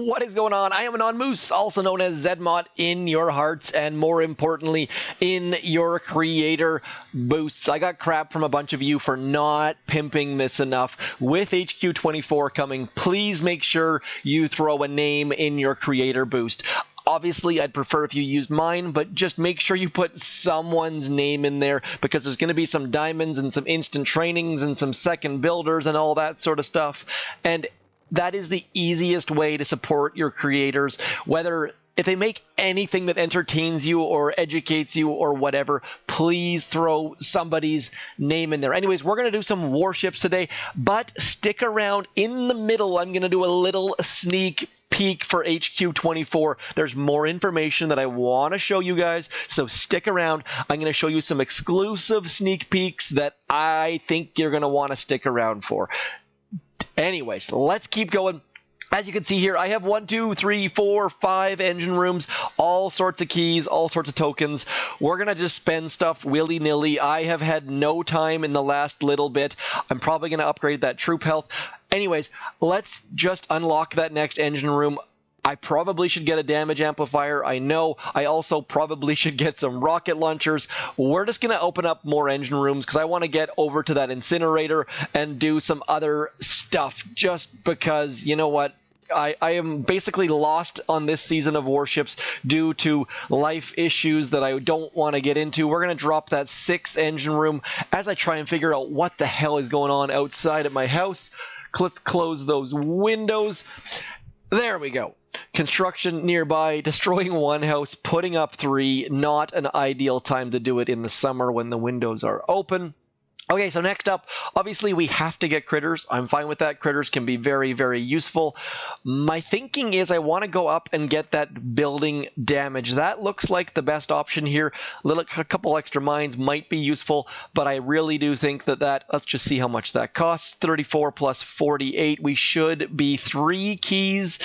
What is going on? I am Anon Moose, also known as Zedmot, in your hearts and more importantly, in your creator boosts. I got crap from a bunch of you for not pimping this enough. With HQ24 coming, please make sure you throw a name in your creator boost. Obviously, I'd prefer if you used mine, but just make sure you put someone's name in there because there's going to be some diamonds and some instant trainings and some second builders and all that sort of stuff. And that is the easiest way to support your creators, whether if they make anything that entertains you or educates you or whatever, please throw somebody's name in there. Anyways, we're going to do some warships today, but stick around. In the middle, I'm going to do a little sneak peek for HQ24. There's more information that I want to show you guys, so stick around. I'm going to show you some exclusive sneak peeks that I think you're going to want to stick around for. Anyways, let's keep going. As you can see here, I have 1, 2, 3, 4, 5 engine rooms, all sorts of keys, all sorts of tokens. We're going to just spend stuff willy-nilly. I have had no time in the last little bit. I'm probably going to upgrade that troop health. Anyways, let's just unlock that next engine room. I probably should get a damage amplifier. I know. I also probably should get some rocket launchers. We're just going to open up more engine rooms because I want to get over to that incinerator and do some other stuff just because, you know what? I am basically lost on this season of Warships due to life issues that I don't want to get into. We're going to drop that 6th engine room as I try and figure out what the hell is going on outside at my house. Let's close those windows. There we go. Construction nearby, destroying 1 house, putting up 3. Not an ideal time to do it in the summer when the windows are open. Okay, so next up, obviously we have to get critters. I'm fine with that. Critters can be very, very useful. My thinking is I want to go up and get that building damage. That looks like the best option here. A couple extra mines might be useful, but I really do think that let's just see how much that costs. 34 plus 48. We should be 3 keys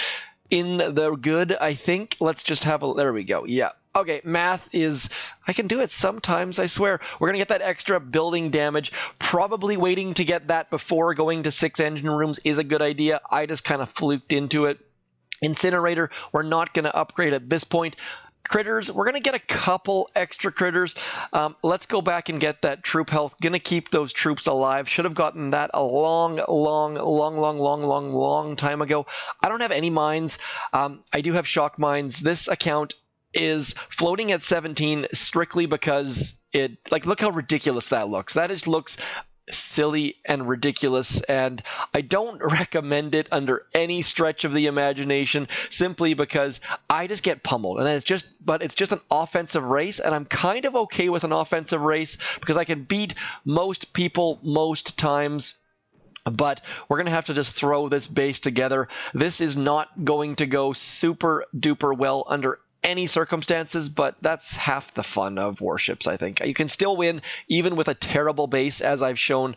in the good, I think. Let's just have a, there we go. Yeah. Okay, math is, I can do it sometimes, I swear. We're going to get that extra building damage. Probably waiting to get that before going to 6 engine rooms is a good idea. I just kind of fluked into it. Incinerator, we're not going to upgrade at this point. Critters, we're going to get a couple extra critters. Let's go back and get that troop health. Going to keep those troops alive. Should have gotten that a long time ago. I don't have any mines. I do have shock mines. This account is floating at 17 strictly because it, like, look how ridiculous that looks. That just looks silly and ridiculous, and I don't recommend it under any stretch of the imagination, simply because I just get pummeled, and it's just an offensive race, and I'm kind of okay with an offensive race because I can beat most people most times. But we're going to have to just throw this base together. This is not going to go super duper well under any circumstances, but that's half the fun of Warships, I think. You can still win even with a terrible base, as I've shown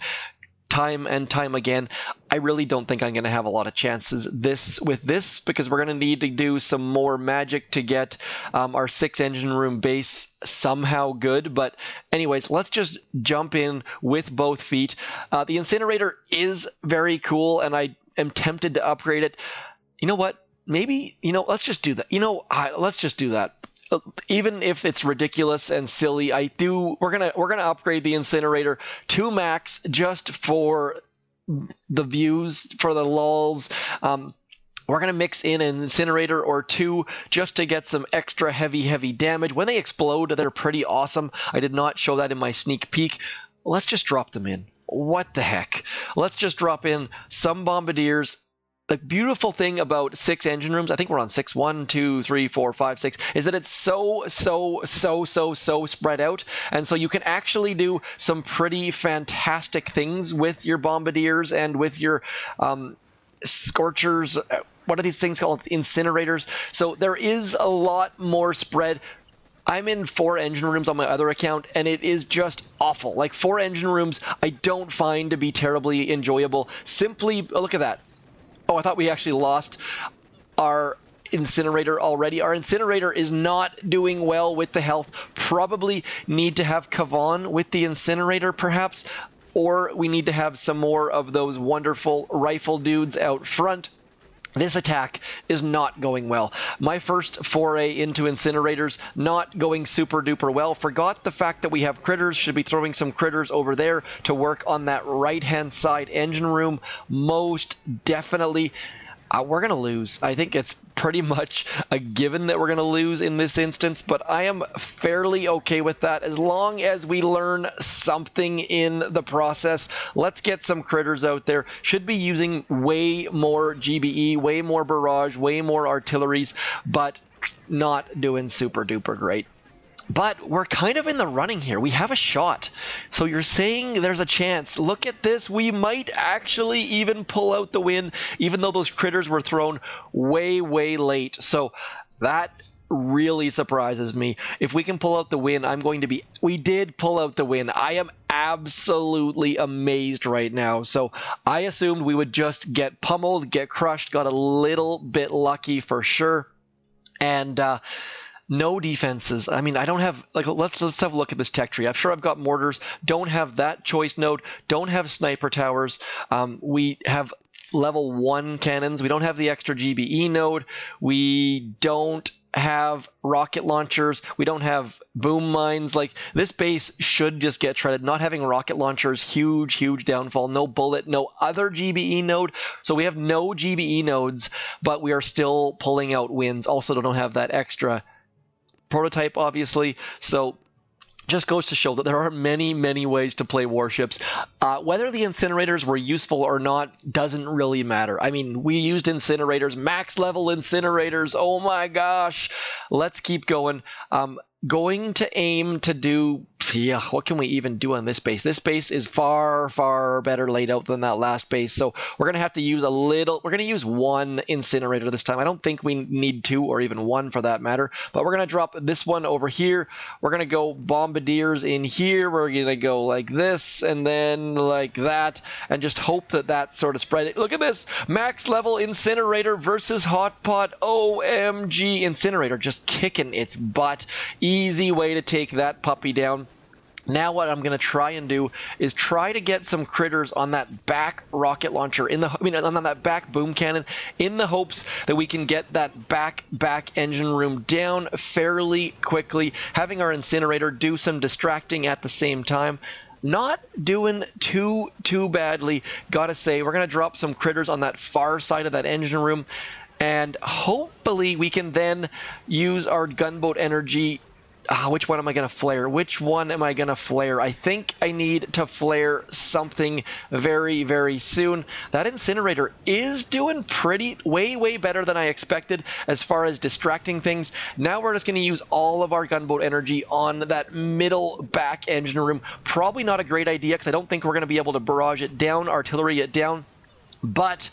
time and time again. I really don't think I'm going to have a lot of chances with this because we're going to need to do some more magic to get our 6 engine room base somehow good. But anyways, let's just jump in with both feet. The incinerator is very cool, and I am tempted to upgrade it. You know what? Maybe, let's just do that. Let's just do that. Even if it's ridiculous and silly, we're gonna upgrade the incinerator to max just for the views, for the lulz. We're going to mix in an incinerator or 2 just to get some extra heavy damage. When they explode, they're pretty awesome. I did not show that in my sneak peek. Let's just drop them in. What the heck? Let's just drop in some bombardiers. The beautiful thing about 6 engine rooms, I think we're on 6, 1, 2, 3, 4, 5, 6, is that it's so spread out. And so you can actually do some pretty fantastic things with your bombardiers and with your scorchers. What are these things called? Incinerators. So there is a lot more spread. I'm in 4 engine rooms on my other account, and it is just awful. Like, 4 engine rooms I don't find to be terribly enjoyable. Simply, look at that. Oh, I thought we actually lost our incinerator already. Our incinerator is not doing well with the health. Probably need to have Kavan with the incinerator, perhaps. Or we need to have some more of those wonderful rifle dudes out front. This attack is not going well. My first foray into incinerators, not going super duper well. Forgot the fact that we have critters, should be throwing some critters over there to work on that right-hand side engine room. Most definitely. We're going to lose. I think it's pretty much a given that we're going to lose in this instance, but I am fairly okay with that as long as we learn something in the process. Let's get some critters out there. Should be using way more GBE, way more barrage, way more artilleries, but not doing super duper great. But we're kind of in the running here. We have a shot. So you're saying there's a chance. Look at this. We might actually even pull out the win, even though those critters were thrown way, way late. So that really surprises me. If we can pull out the win, I'm going to be... We did pull out the win. I am absolutely amazed right now. So I assumed we would just get pummeled, get crushed, got a little bit lucky for sure. And... no defenses. I mean, I don't have, like, let's have a look at this tech tree. I'm sure I've got mortars, don't have that choice node, don't have sniper towers. We have level 1 cannons. We don't have the extra GBE node. We don't have rocket launchers. We don't have boom mines. Like, this base should just get shredded. Not having rocket launchers, huge downfall. No bullet, no other GBE node. So we have no GBE nodes, but we are still pulling out wins. Also don't have that extra prototype, obviously. So just goes to show that there are many ways to play warships. Whether the incinerators were useful or not doesn't really matter. I mean, we used incinerators, max level incinerators. Oh my gosh. Let's keep going. Going to aim to do, yeah, what can we even do on this base? This base is far better laid out than that last base, so we're going to have to use we're going to use one incinerator this time. I don't think we need 2 or even 1 for that matter, but we're going to drop this one over here. We're going to go bombardiers in here. We're going to go like this and then like that, and just hope that that sort of spread it. Look at this, max level incinerator versus hot pot. OMG, incinerator just kicking its butt. Easy way to take that puppy down. Now what I'm going to try and do is try to get some critters on that back rocket launcher, on that back boom cannon, in the hopes that we can get that back engine room down fairly quickly, having our incinerator do some distracting at the same time. Not doing too badly, gotta say. We're going to drop some critters on that far side of that engine room, and hopefully we can then use our gunboat energy. Which one am I going to flare? Which one am I going to flare? I think I need to flare something very soon. That incinerator is doing way better than I expected as far as distracting things. Now we're just going to use all of our gunboat energy on that middle back engine room. Probably not a great idea because I don't think we're going to be able to barrage it down, artillery it down. But...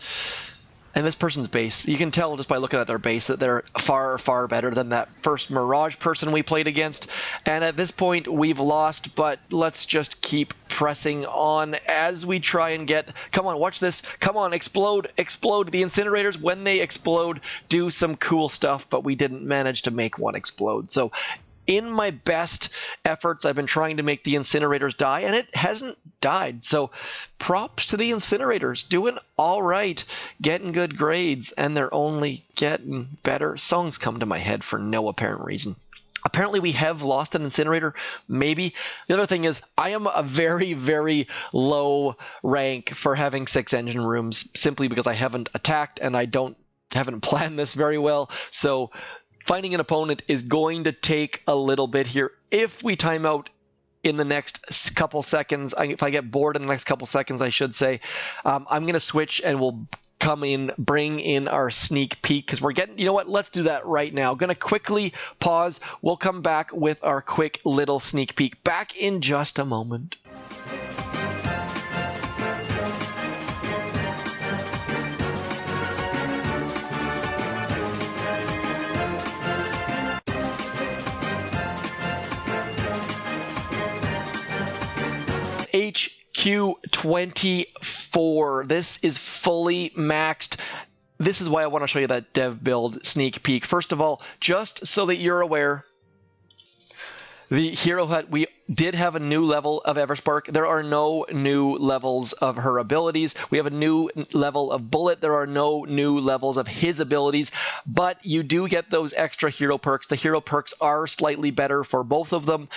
and this person's base, you can tell just by looking at their base that they're far better than that first Mirage person we played against. And at this point, we've lost, but let's just keep pressing on as we try and get... Come on, watch this. Come on, explode. The incinerators, when they explode, do some cool stuff, but we didn't manage to make one explode. So in my best efforts, I've been trying to make the incinerators die, and it hasn't died. So props to the incinerators, doing all right, getting good grades, and they're only getting better. Songs come to my head for no apparent reason. Apparently we have lost an incinerator, maybe. The other thing is, I am a very low rank for having 6 engine rooms, simply because I haven't attacked and I haven't planned this very well. So finding an opponent is going to take a little bit here. If we time out in the next couple seconds, if I get bored in the next couple seconds, I should say, I'm going to switch and we'll bring in our sneak peek, because we're getting, you know what, let's do that right now. Going to quickly pause. We'll come back with our quick little sneak peek. Back in just a moment. HQ24. This is fully maxed. This is why I want to show you that dev build sneak peek. First of all, just so that you're aware, The Hero Hut, we did have a new level of Everspark. There are no new levels of her abilities. We have a new level of Bullet. There are no new levels of his abilities, but you do get those extra hero perks. The hero perks are slightly better for both of them.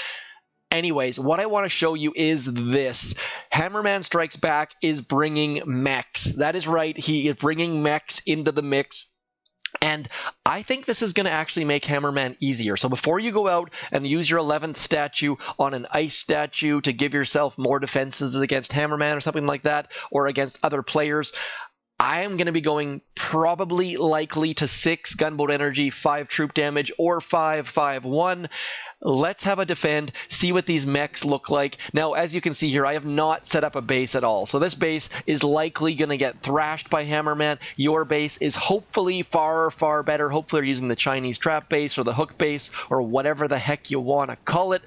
Anyways, what I want to show you is this. Hammerman Strikes Back is bringing mechs. That is right, he is bringing mechs into the mix. And I think this is going to actually make Hammerman easier. So before you go out and use your 11th statue on an ice statue to give yourself more defenses against Hammerman or something like that, or against other players, I am going to be going probably likely to 6 gunboat energy, 5 troop damage, or 5-5-1. Let's have a defend, see what these mechs look like. Now, as you can see here, I have not set up a base at all. So this base is likely going to get thrashed by Hammerman. Your base is hopefully far, far better. Hopefully you're using the Chinese trap base or the hook base or whatever the heck you want to call it.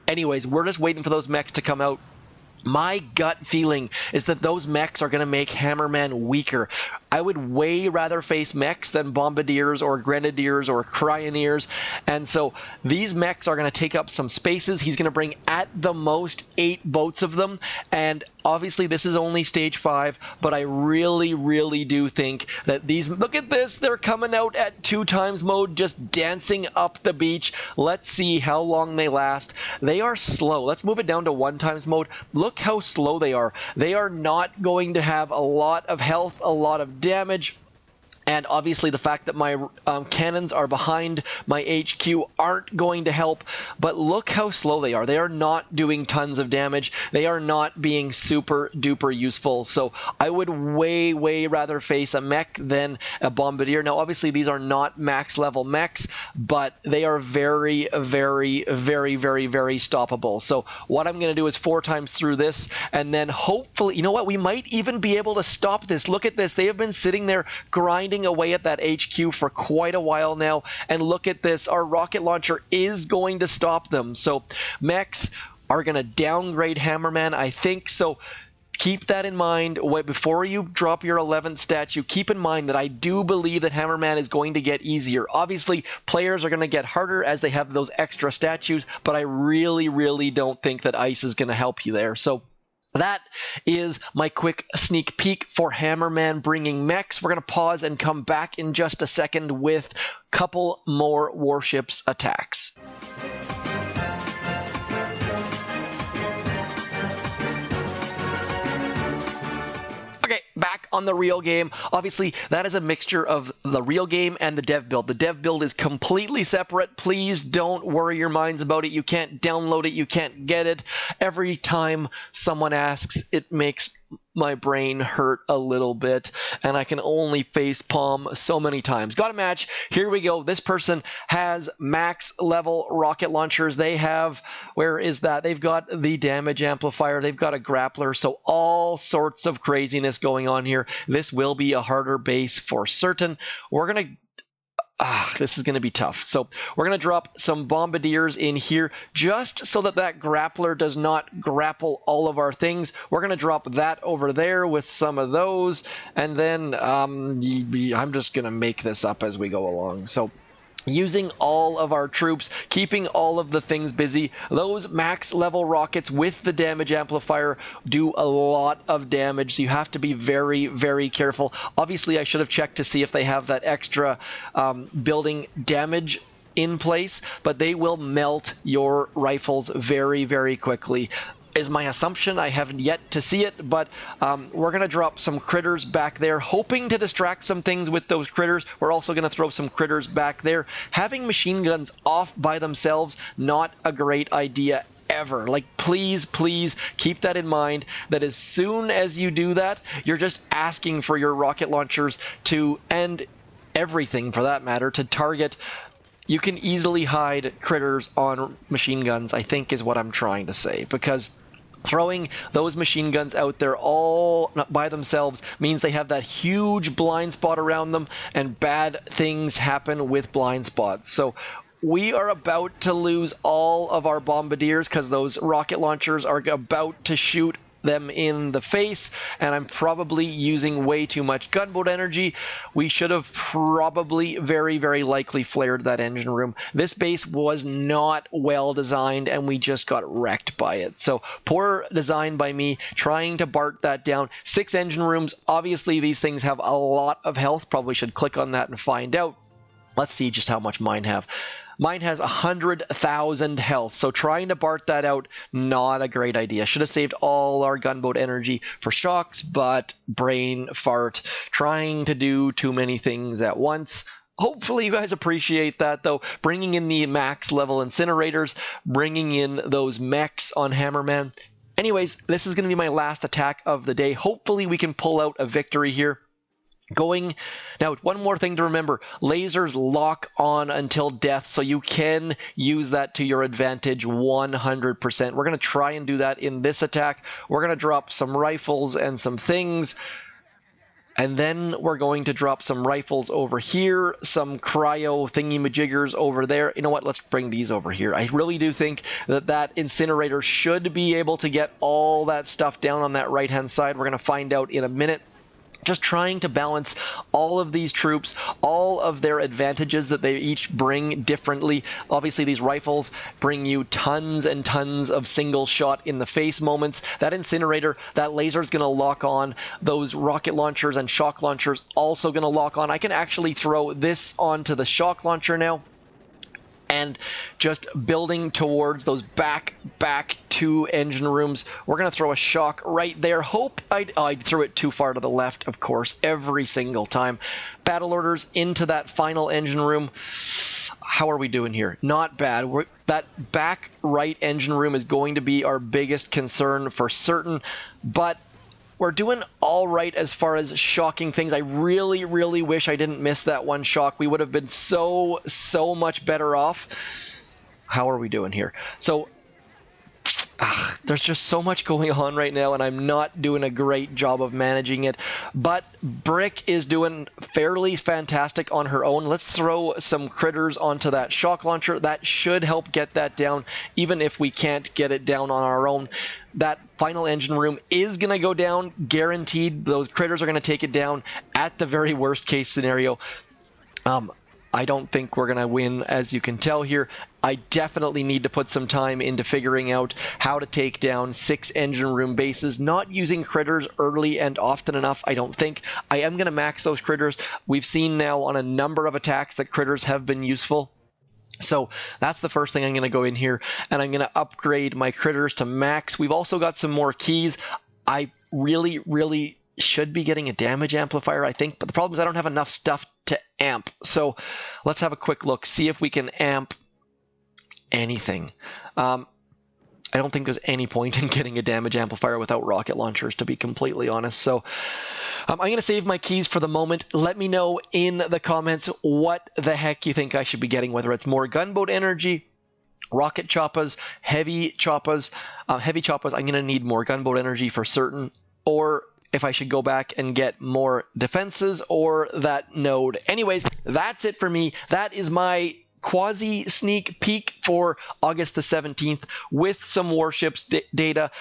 Anyways, we're just waiting for those mechs to come out. My gut feeling is that those mechs are going to make Hammerman weaker. I would way rather face mechs than bombardiers or grenadiers or cryoneers. And so these mechs are going to take up some spaces. He's going to bring at the most 8 boats of them. And obviously this is only stage 5, but I really, really do think that these, look at this, they're coming out at 2x mode, just dancing up the beach. Let's see how long they last. They are slow. Let's move it down to 1x mode. Look how slow they are. They are not going to have a lot of health, a lot of damage. And obviously the fact that my cannons are behind my HQ aren't going to help, but look how slow they are. They are not doing tons of damage. They are not being super duper useful. So I would way, way rather face a mech than a bombardier. Now, obviously these are not max level mechs, but they are very, very, very, very, very stoppable. So what I'm going to do is 4 times through this, and then hopefully, you know what, we might even be able to stop this. Look at this. They have been sitting there grinding away at that HQ for quite a while now, and look at this, our rocket launcher is going to stop them. So mechs are going to downgrade Hammerman, I think. So keep that in mind before you drop your 11th statue. Keep in mind that I do believe that Hammerman is going to get easier. Obviously players are going to get harder as they have those extra statues, but I really, really don't think that ice is going to help you there. So that is my quick sneak peek for Hammerman bringing mechs. We're going to pause and come back in just a second with a couple more warships attacks. Okay, back on the real game. Obviously, that is a mixture of the real game and the dev build. The dev build is completely separate. Please don't worry your minds about it. You can't download it. You can't get it. Every time someone asks, it makes my brain hurt a little bit, and I can only facepalm so many times. Got a match. Here we go. This person has max level rocket launchers. They have, where is that? They've got the damage amplifier. They've got a grappler. So all sorts of craziness going on here. This will be a harder base for certain. We're going to this is going to be tough. So we're going to drop some bombardiers in here just so that that grappler does not grapple all of our things. We're going to drop that over there with some of those. And then I'm just going to make this up as we go along. So using all of our troops, keeping all of the things busy. Those max level rockets with the damage amplifier do a lot of damage, so you have to be very, very careful. Obviously, I should have checked to see if they have that extra building damage in place, but they will melt your rifles very, very quickly. Is my assumption. I haven't yet to see it, but we're going to drop some critters back there, hoping to distract some things with those critters. We're also going to throw some critters back there. Having machine guns off by themselves, not a great idea ever. Like, please, please keep that in mind, that as soon as you do that, you're just asking for your rocket launchers to, and everything for that matter, to target. You can easily hide critters on machine guns, I think is what I'm trying to say, because throwing those machine guns out there all by themselves means they have that huge blind spot around them, and bad things happen with blind spots. So we are about to lose all of our bombardiers because those rocket launchers are about to shoot them in the face, and I'm probably using way too much gunboat energy. We should have probably very, very likely flared that engine room. This base was not well designed, and we just got wrecked by it. So poor design by me, trying to BART that down. 6 engine rooms. Obviously, these things have a lot of health. Probably should click on that and find out. Let's see just how much mine have. Mine has 100,000 health, so trying to BART that out, not a great idea. Should have saved all our gunboat energy for shocks, but brain fart. Trying to do too many things at once. Hopefully you guys appreciate that, though. Bringing in the max level incinerators, bringing in those mechs on Hammerman. Anyways, this is going to be my last attack of the day. Hopefully we can pull out a victory here. Going now, one more thing to remember: lasers lock on until death, so you can use that to your advantage 100%. We're going to try and do that in this attack. We're going to drop some rifles and some things, and then we're going to drop some rifles over here, some cryo thingy-majiggers over there. You know what? Let's bring these over here. I really do think that that incinerator should be able to get all that stuff down on that right-hand side. We're going to find out in a minute. Just trying to balance all of these troops, all of their advantages that they each bring differently. Obviously, these rifles bring you tons and tons of single shot in the face moments. That incinerator, that laser is going to lock on. Those rocket launchers and shock launchers also going to lock on. I can actually throw this onto the shock launcher now. And just building towards those back 2 engine rooms. We're going to throw a shock right there. Hope I threw it too far to the left, of course, every single time. Battle orders into that final engine room. How are we doing here? Not bad. That back right engine room is going to be our biggest concern for certain, but we're doing all right as far as shocking things. I really, really wish I didn't miss that one shock. We would have been so much better off. How are we doing here? So, there's just so much going on right now, and I'm not doing a great job of managing it. But Brick is doing fairly fantastic on her own. Let's throw some critters onto that shock launcher. That should help get that down, even if we can't get it down on our own. That final engine room is going to go down, guaranteed. Those critters are going to take it down at the very worst case scenario. I don't think we're going to win, as you can tell here. I definitely need to put some time into figuring out how to take down 6 engine room bases, not using critters early and often enough, I don't think. I am going to max those critters. We've seen now on a number of attacks that critters have been useful. So that's the first thing I'm going to go in here, and I'm going to upgrade my critters to max. We've also got some more keys. I really should be getting a damage amplifier, I think, but the problem is I don't have enough stuff to amp. So let's have a quick look, see if we can amp anything. I don't think there's any point in getting a damage amplifier without rocket launchers, to be completely honest. So I'm going to save my keys for the moment. Let me know in the comments what the heck you think I should be getting, whether it's more gunboat energy, rocket choppas, heavy choppas. Heavy choppas, I'm going to need more gunboat energy for certain, or if I should go back and get more defenses or that node. Anyways, that's it for me. That is my quasi sneak peek for August the 17th with some warships data.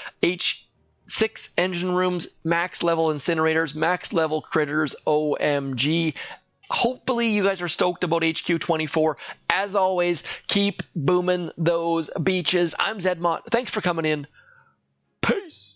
6 engine rooms, max level incinerators, max level critters, OMG. Hopefully you guys are stoked about HQ24. As always, keep booming those beaches. I'm Zedmont. Thanks for coming in. Peace.